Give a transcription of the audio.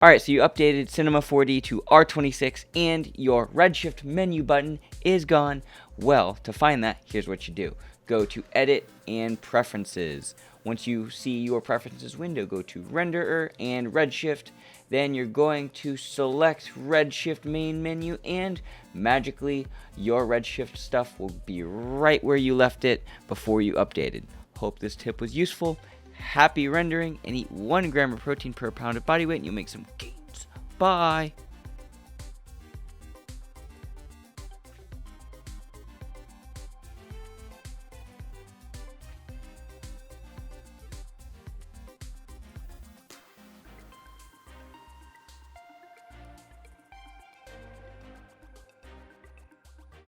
Alright, so you updated Cinema4d to R26 and your Redshift menu button is gone. Well, to find that, here's what you do. Go to Edit and Preferences. Once you see your Preferences window, go to Renderer and Redshift. Then you're going to select Redshift main menu, and magically your Redshift stuff will be right where you left it before you updated. Hope this tip was useful. Happy rendering, and eat 1 gram of protein per pound of body weight and you'll make some gains. Bye!